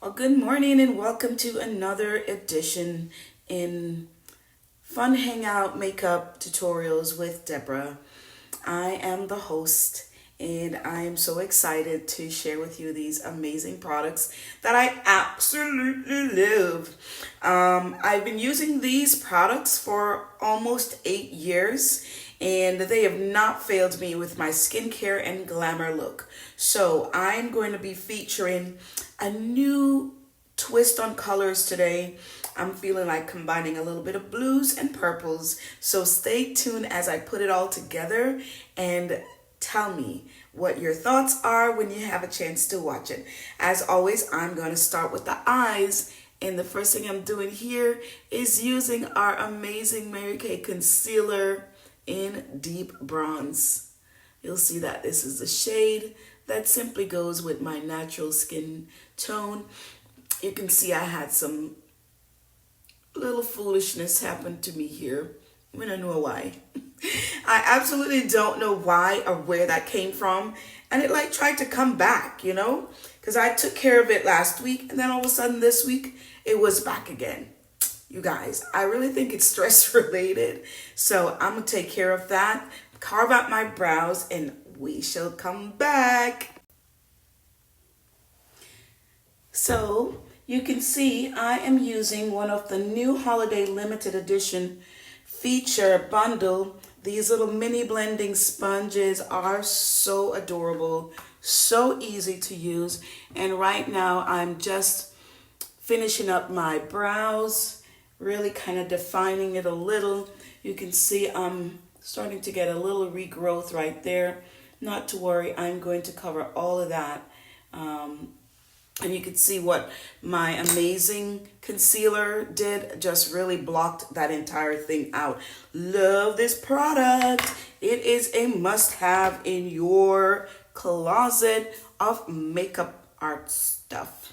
Well, good morning and welcome to another edition in Fun Hangout Makeup Tutorials with Deborah. I am the host and I am so excited to share with you these amazing products that I absolutely love. I've been using these products for almost 8 years and they have not failed me with my skincare and glamour look. So I'm going to be featuring a new twist on colors today. I'm feeling like combining a little bit of blues and purples. So stay tuned as I put it all together and tell me what your thoughts are when you have a chance to watch it. As always, I'm going to start with the eyes. And the first thing I'm doing here is using our amazing Mary Kay concealer in deep bronze. You'll see that this is the shade that simply goes with my natural skin tone. You can see I had some little foolishness happen to me here. I mean, I know why. I absolutely don't know why or where that came from. And it like tried to come back, because I took care of it last week and then all of a sudden this week it was back again. You guys, I really think it's stress related. So I'm going to take care of that, carve out my brows, and we shall come back. So you can see I am using one of the new holiday limited edition feature bundle. These little mini blending sponges are so adorable, so easy to use. And right now I'm just finishing up my brows, really kind of defining it a little. You can see I'm starting to get a little regrowth right there. Not to worry, I'm going to cover all of that. And you can see what my amazing concealer did, just really blocked that entire thing out. Love this product. It is a must-have in your closet of makeup art stuff.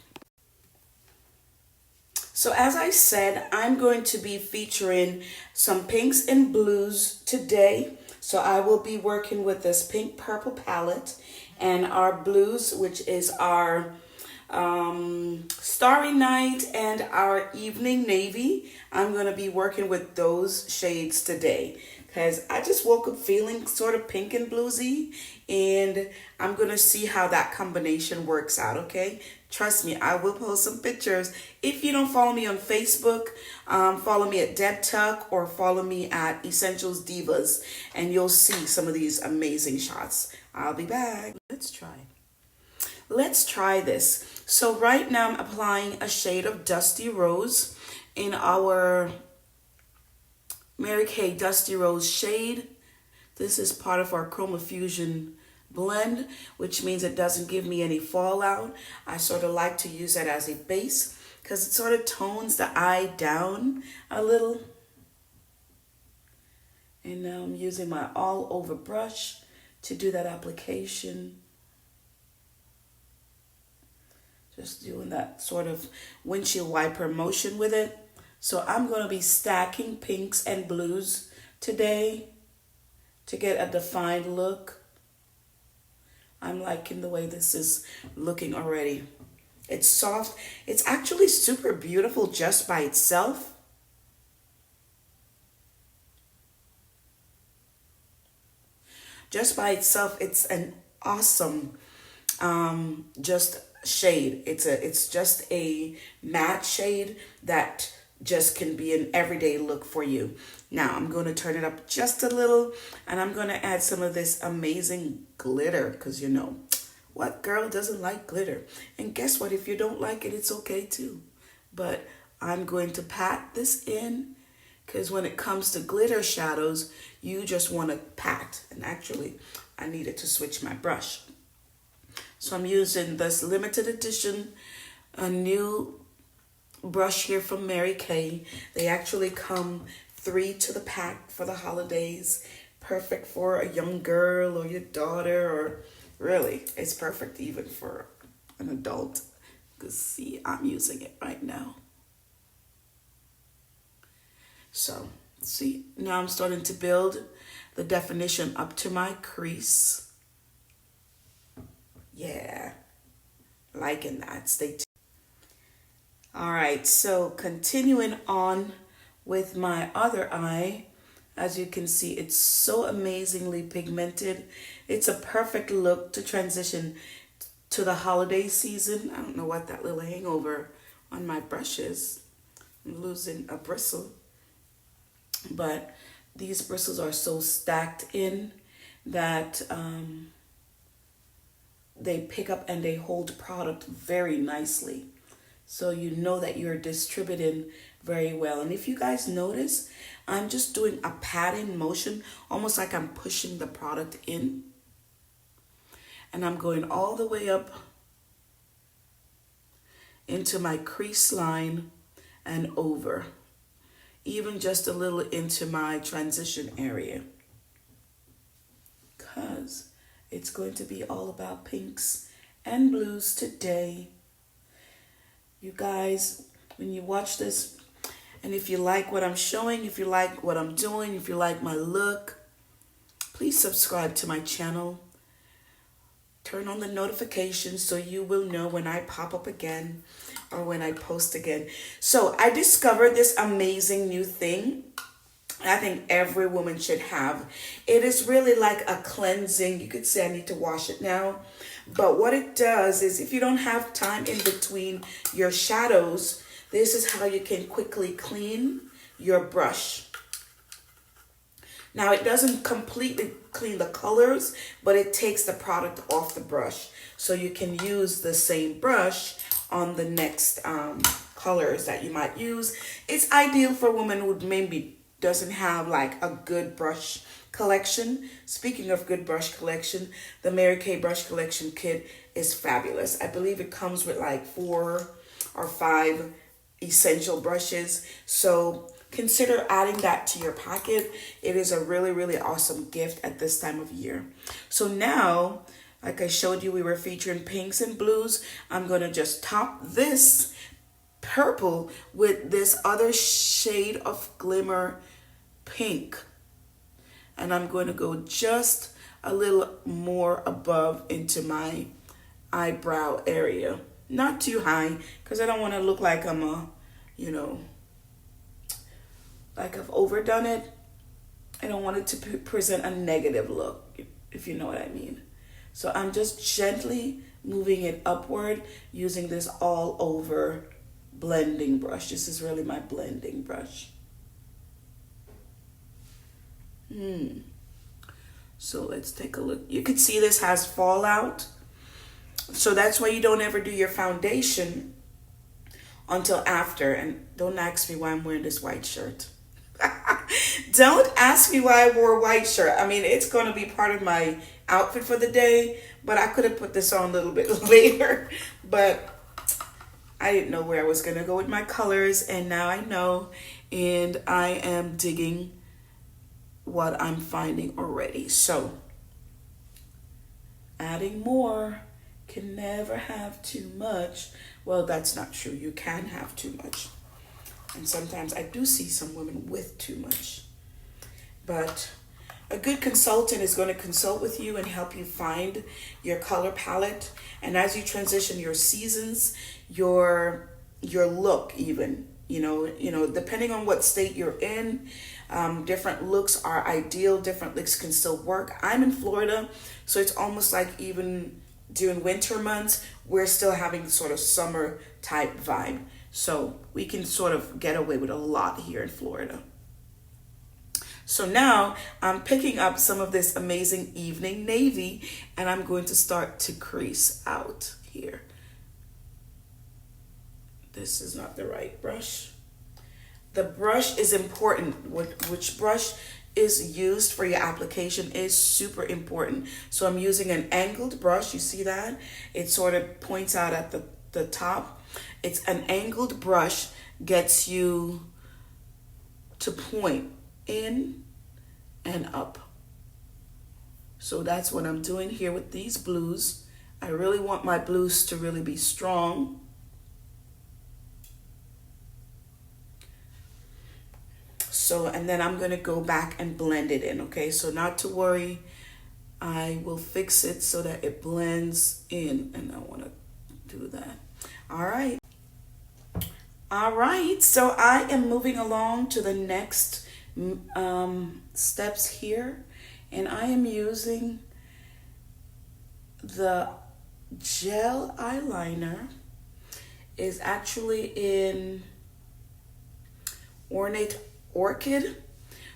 So as I said, I'm going to be featuring some pinks and blues today. So I will be working with this pink purple palette and our blues, which is our Starry Night and our Evening Navy. I'm going to be working with those shades today because I just woke up feeling sort of pink and bluesy, and I'm going to see how that combination works out, okay? Trust me, I will post some pictures. If you don't follow me on Facebook, follow me at Deb Tuck or follow me at Essentials Divas, and you'll see some of these amazing shots. I'll be back. Let's try this. So right now I'm applying a shade of Dusty Rose in our Mary Kay Dusty Rose shade. This is part of our Chroma Fusion blend, which means it doesn't give me any fallout. I sort of like to use that as a base because it sort of tones the eye down a little. And now I'm using my all over brush to do that application. Just doing that sort of windshield wiper motion with it. So I'm going to be stacking pinks and blues today to get a defined look. I'm liking the way this is looking already. It's soft. It's actually super beautiful just by itself. Just by itself, it's an awesome just shade. It's just a matte shade that just can be an everyday look for you. Now I'm going to turn it up just a little and I'm going to add some of this amazing glitter because what girl doesn't like glitter? And guess what? If you don't like it, it's okay too. But I'm going to pat this in because when it comes to glitter shadows, you just want to pat. And actually, I needed to switch my brush. So I'm using this limited edition, a new brush here from Mary Kay. They actually come 3 to the pack for the holidays. Perfect for a young girl or your daughter, or really, it's perfect even for an adult. Because see, I'm using it right now. So, see, now I'm starting to build the definition up to my crease. Yeah, liking that. Stay tuned. All right, so continuing on with my other eye, as you can see, it's so amazingly pigmented. It's a perfect look to transition to the holiday season. I don't know what that little hangover on my brush is. I'm losing a bristle, but these bristles are so stacked in that they pick up and they hold product very nicely. So you know that you're distributing very well. And if you guys notice, I'm just doing a patting motion, almost like I'm pushing the product in. And I'm going all the way up into my crease line and over, even just a little into my transition area. Because it's going to be all about pinks and blues today. You guys, when you watch this, and if you like what I'm showing, if you like what I'm doing, if you like my look, please subscribe to my channel. Turn on the notifications so you will know when I pop up again or when I post again. So I discovered this amazing new thing I think every woman should have. It is really like a cleansing. You could say I need to wash it now. But what it does is if you don't have time in between your shadows, this is how you can quickly clean your brush. Now, it doesn't completely clean the colors, but it takes the product off the brush. So you can use the same brush on the next colors that you might use. It's ideal for women who maybe doesn't have like a good brush collection. Speaking of good brush collection, the Mary Kay brush collection kit is fabulous. I believe it comes with like 4 or 5 essential brushes. So consider adding that to your pocket. It is a really, really awesome gift at this time of year. So now, like I showed you, we were featuring pinks and blues. I'm going to just top this purple with this other shade of glimmer pink. And I'm going to go just a little more above into my eyebrow area. Not too high, because I don't want to look like I'm like I've overdone it. I don't want it to present a negative look, if you know what I mean. So I'm just gently moving it upward using this all over blending brush. This is really my blending brush. So let's take a look. You can see this has fallout. So that's why you don't ever do your foundation until after. And don't ask me why I'm wearing this white shirt. Don't ask me why I wore a white shirt. I mean, it's going to be part of my outfit for the day, but I could have put this on a little bit later. But I didn't know where I was going to go with my colors, and now I know, and I am digging what I'm finding already. So adding more. Can never have too much. Well, that's not true. You can have too much. And sometimes I do see some women with too much. But a good consultant is going to consult with you and help you find your color palette. And as you transition your seasons, your look even, depending on what state you're in, different looks are ideal. Different looks can still work. I'm in Florida, so it's almost like even during winter months, we're still having sort of summer type vibe. So we can sort of get away with a lot here in Florida. So now I'm picking up some of this amazing evening navy, and I'm going to start to crease out here. This is not the right brush. The brush is important. Which brush is used for your application is super important. So I'm using an angled brush. You see that? It sort of points out at the top. It's an angled brush, gets you to point in and up. So that's what I'm doing here with these blues. I really want my blues to really be strong. So, and then I'm going to go back and blend it in, okay? So not to worry, I will fix it so that it blends in, and I want to do that. All right. All right, so I am moving along to the next steps here, and I am using the gel eyeliner. Is actually in Ornate Orchid.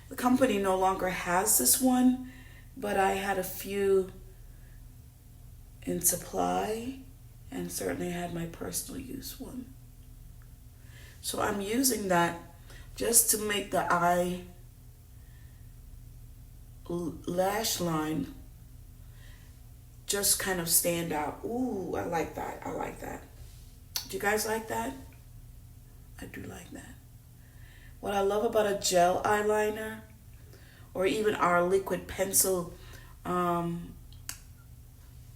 The company no longer has this one, but I had a few in supply and certainly had my personal use one. So I'm using that just to make the eye lash line just kind of stand out. Ooh, I like that. I like that. Do you guys like that? I do like that. What I love about a gel eyeliner or even our liquid pencil um,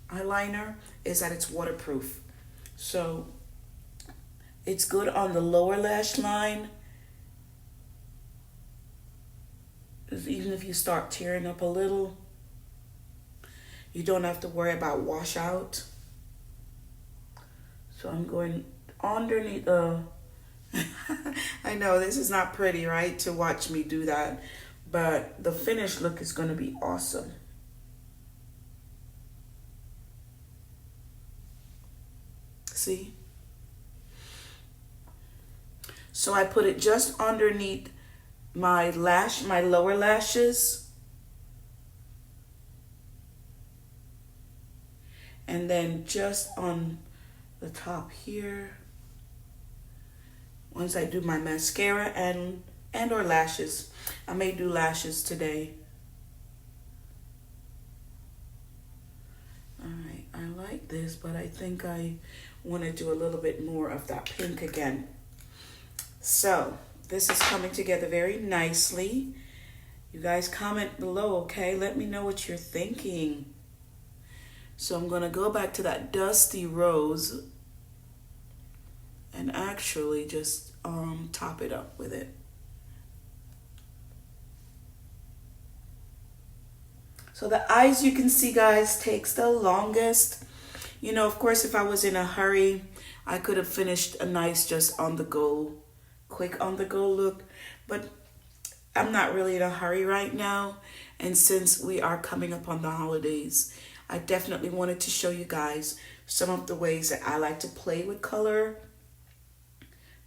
eyeliner is that it's waterproof. So it's good on the lower lash line. Even if you start tearing up a little, you don't have to worry about washout. So I'm going underneath the I know this is not pretty, right? To watch me do that, but the finished look is going to be awesome. See? So I put it just underneath my lower lashes. And then just on the top here. Once I do my mascara and or lashes. I may do lashes today. All right, I like this, but I think I want to do a little bit more of that pink again. So this is coming together very nicely. You guys comment below, okay? Let me know what you're thinking. So I'm going to go back to that Dusty Rose and actually just top it up with it. So the eyes, you can see, guys, takes the longest. You know, of course, if I was in a hurry, I could have finished a nice just on the go, quick on the go look. But I'm not really in a hurry right now. And since we are coming up on the holidays, I definitely wanted to show you guys some of the ways that I like to play with color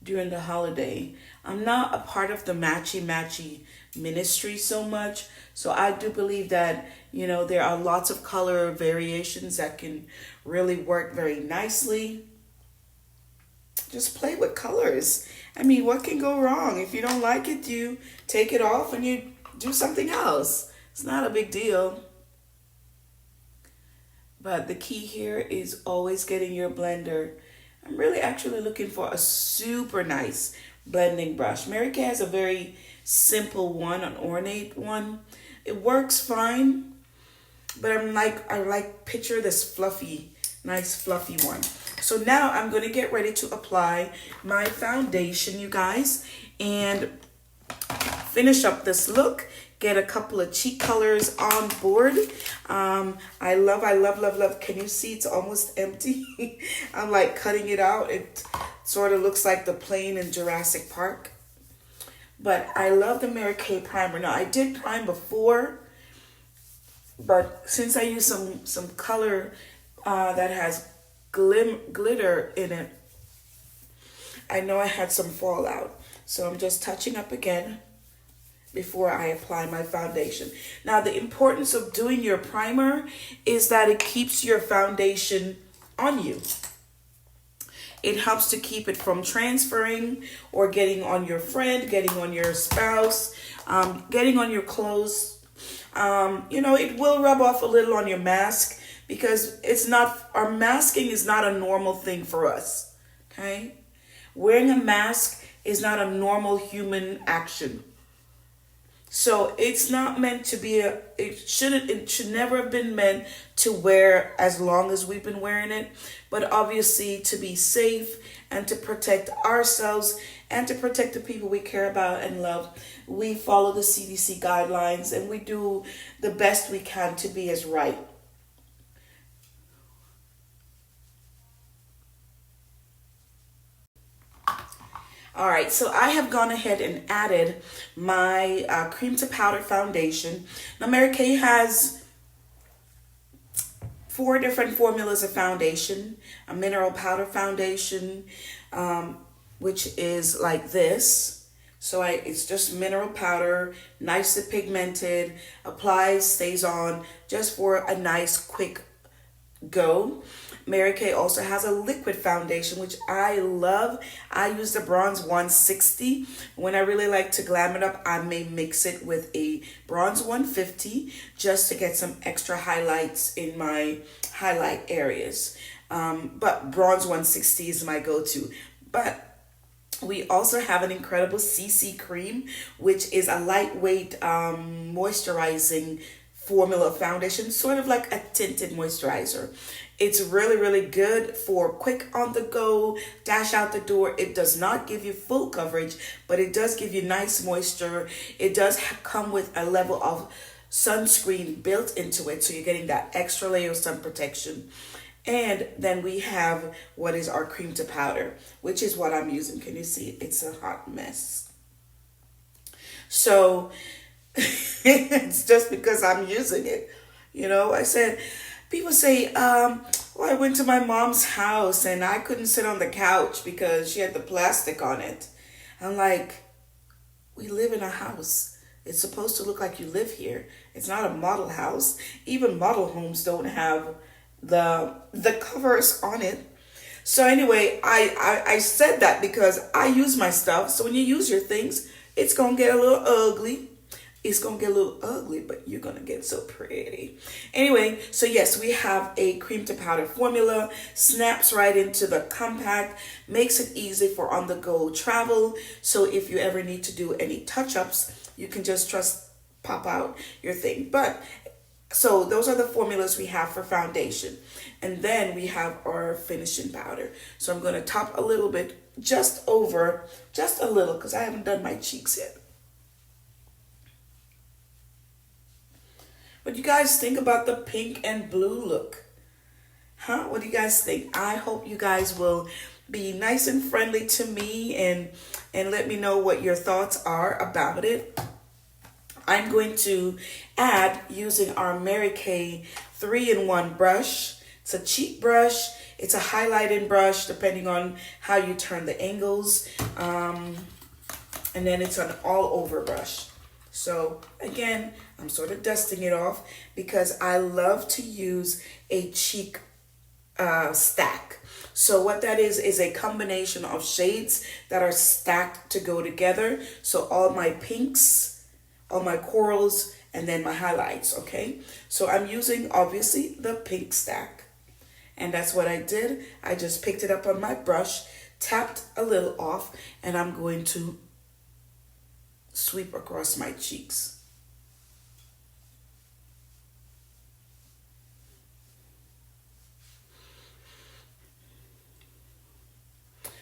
during the holiday. I'm not a part of the matchy ministry so much. So I do believe that, you know, there are lots of color variations that can really work very nicely. Just play with colors. I mean, what can go wrong? If you don't like it, you take it off and you do something else. It's not a big deal. But the key here is always getting your blender. I'm really actually looking for a super nice blending brush. Mary Kay has a very simple one, an ornate one. It works fine, but I like picture this fluffy, nice fluffy one. So now I'm going to get ready to apply my foundation, you guys, and finish up this look. Get a couple of cheek colors on board. I love. Can you see it's almost empty? I'm like cutting it out. It sort of looks like the plane in Jurassic Park. But I love the Mary Kay primer. Now, I did prime before, but since I use some color that has glitter in it, I know I had some fallout. So I'm just touching up again before I apply my foundation. Now, the importance of doing your primer is that it keeps your foundation on you. It helps to keep it from transferring or getting on your friend, getting on your spouse, getting on your clothes. You know, it will rub off a little on your mask because our masking is not a normal thing for us, okay? Wearing a mask is not a normal human action. So it's not meant to be it should never have been meant to wear as long as we've been wearing it, but obviously to be safe and to protect ourselves and to protect the people we care about and love, we follow the CDC guidelines and we do the best we can to be as right. All right, so I have gone ahead and added my cream to powder foundation. Now, Mary Kay has four different formulas of foundation: a mineral powder foundation, which is like this. So it's just mineral powder, nicely pigmented, applies, stays on, just for a nice quick go. Mary Kay also has a liquid foundation, which I love. I use the Bronze 160. When I really like to glam it up, I may mix it with a Bronze 150 just to get some extra highlights in my highlight areas. But Bronze 160 is my go-to. But we also have an incredible CC cream, which is a lightweight moisturizing formula foundation, sort of like a tinted moisturizer. It's really, really good for quick on the go, dash out the door. It does not give you full coverage, but it does give you nice moisture. It does come with a level of sunscreen built into it, so you're getting that extra layer of sun protection. And then we have what is our cream to powder, which is what I'm using. Can you see? It's a hot mess. So it's just because I'm using it. I said, people say, well, I went to my mom's house and I couldn't sit on the couch because she had the plastic on it. I'm like, we live in a house. It's supposed to look like you live here. It's not a model house. Even model homes don't have the covers on it. So anyway, I said that because I use my stuff. So when you use your things, it's gonna get a little ugly. It's gonna get a little ugly, but you're gonna get so pretty. Anyway, so yes, we have a cream to powder formula, snaps right into the compact, makes it easy for on the go travel. So if you ever need to do any touch-ups, you can just pop out your thing. But so those are the formulas we have for foundation. And then we have our finishing powder. So I'm going to top a little bit, just a little, because I haven't done my cheeks yet. What do you guys think about the pink and blue look? Huh? What do you guys think? I hope you guys will be nice and friendly to me and let me know what your thoughts are about it. I'm going to add, using our Mary Kay 3-in-1 brush. It's a cheap brush. It's a highlighting brush, depending on how you turn the angles. And then it's an all-over brush. So again, I'm sort of dusting it off because I love to use a cheek stack. So what that is a combination of shades that are stacked to go together. So all my pinks, all my corals, and then my highlights, okay? So I'm using, obviously, the pink stack. And that's what I did. I just picked it up on my brush, tapped a little off, and I'm going to sweep across my cheeks.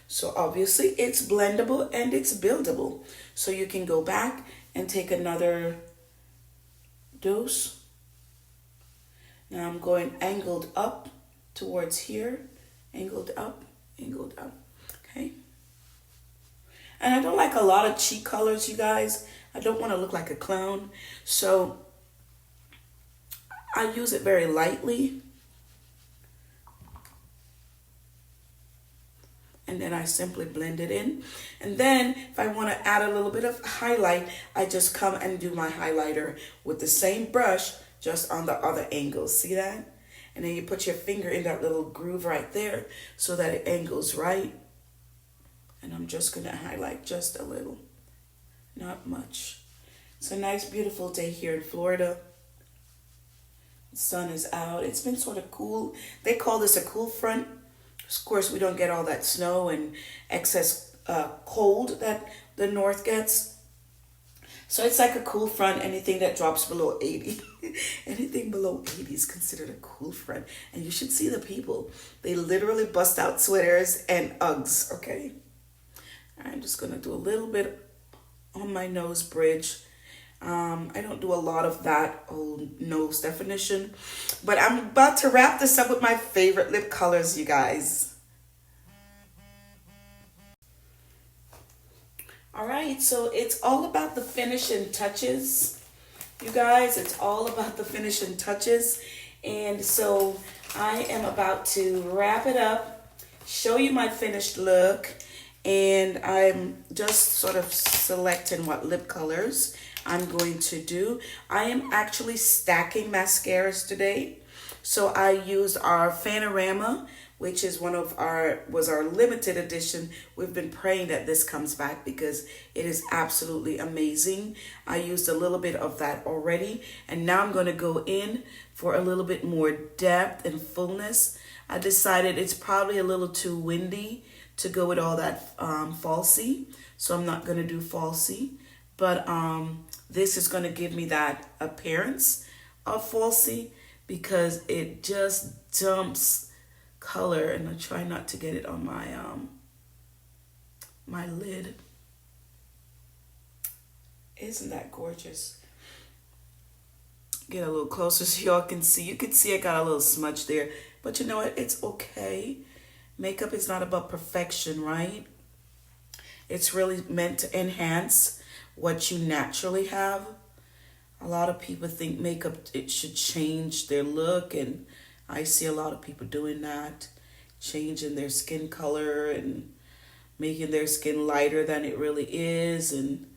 So obviously it's blendable and it's buildable. So you can go back and take another dose. Now I'm going angled up towards here, angled up, okay? And I don't like a lot of cheek colors, you guys. I don't want to look like a clown. So I use it very lightly. And then I simply blend it in. And then if I want to add a little bit of highlight, I just come and do my highlighter with the same brush, just on the other angle. See that? And then you put your finger in that little groove right there so that it angles right. And I'm just going to highlight just a little, not much. It's a nice, beautiful day here in Florida. The sun is out. It's been sort of cool. They call this a cool front. Of course, we don't get all that snow and excess cold that the north gets. So it's like a cool front. Anything that drops below 80. Anything below 80 is considered a cool front. And you should see the people. They literally bust out sweaters and Uggs, okay? I'm just going to do a little bit on my nose bridge. I don't do a lot of that nose definition, but I'm about to wrap this up with my favorite lip colors, you guys. All right, so it's all about the finishing touches. You guys, it's all about the finishing touches. And so I am about to wrap it up, show you my finished look, and I'm just sort of selecting what lip colors I'm going to do. I am actually stacking mascaras today. So I used our Fanorama, which is one of our was our limited edition. We've been praying that this comes back because it is absolutely amazing. I used a little bit of that already, and now I'm going to go in for a little bit more depth and fullness. I decided it's probably a little too windy to go with all that falsy, so I'm not going to do falsy. But this is going to give me that appearance of falsy because it just dumps color, and I try not to get it on my lid. Isn't that gorgeous? Get a little closer so y'all can see. You can see I got a little smudge there, but you know what? It's okay. Makeup is not about perfection, right? It's really meant to enhance what you naturally have. A lot of people think makeup it should change their look, and I see a lot of people doing that, changing their skin color and making their skin lighter than it really is. And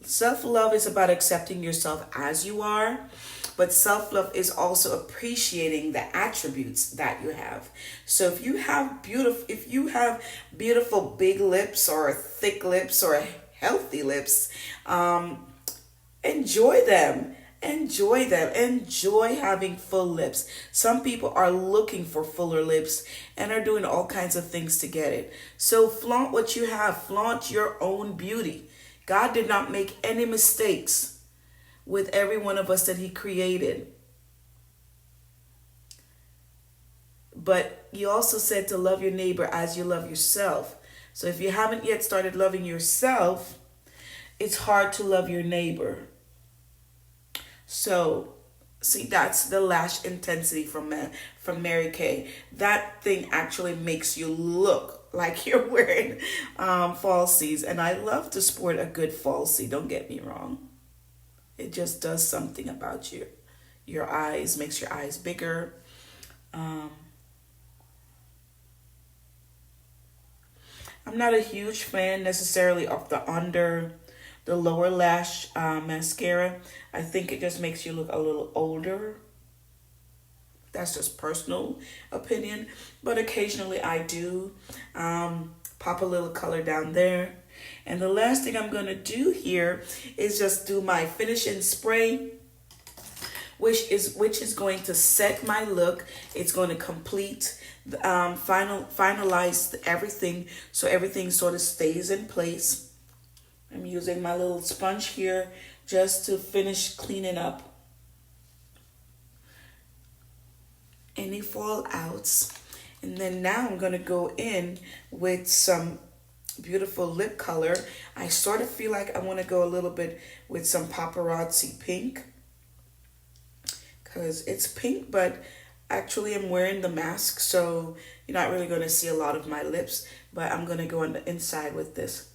self-love is about accepting yourself as you are, but self-love is also appreciating the attributes that you have. So if you have beautiful big lips or thick lips or healthy lips, enjoy them. Enjoy them. Enjoy having full lips. Some people are looking for fuller lips and are doing all kinds of things to get it. So flaunt what you have. Flaunt your own beauty. God did not make any mistakes with every one of us that he created. But he also said to love your neighbor as you love yourself. So if you haven't yet started loving yourself, it's hard to love your neighbor. So, see, that's the lash intensity from Mary Kay. That thing actually makes you look like you're wearing falsies. And I love to sport a good falsie, don't get me wrong. It just does something about your eyes, makes your eyes bigger. Um, I'm not a huge fan necessarily of the lower lash mascara. I think it just makes you look a little older. That's just personal opinion. But occasionally I do pop a little color down there. And the last thing I'm going to do here is just do my finishing spray, which is going to set my look. It's going to complete finalize everything so everything sort of stays in place. I'm using my little sponge here just to finish cleaning up any fallouts. And then now I'm going to go in with some beautiful lip color. I sort of feel like I want to go a little bit with some paparazzi pink, because it's pink, but actually I'm wearing the mask, so you're not really going to see a lot of my lips, but I'm going to go on the inside with this.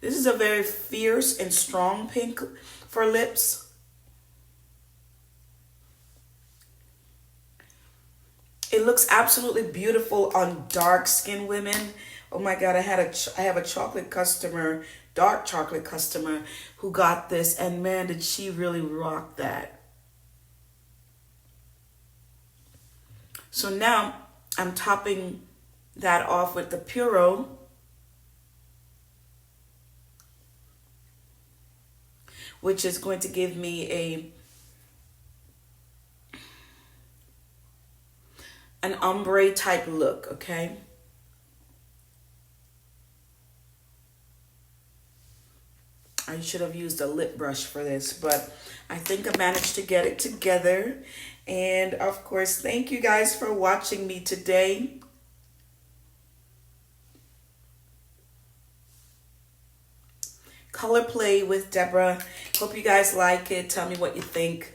This is a very fierce and strong pink for lips. It looks absolutely beautiful on dark skin women. Oh my God, I have a chocolate customer, dark chocolate customer who got this, and man, did she really rock that. So now I'm topping that off with the Puro, which is going to give me an ombre type look, okay? I should have used a lip brush for this, but I think I managed to get it together. And of course, thank you guys for watching me today. Color Play with Deborah. Hope you guys like it. Tell me what you think.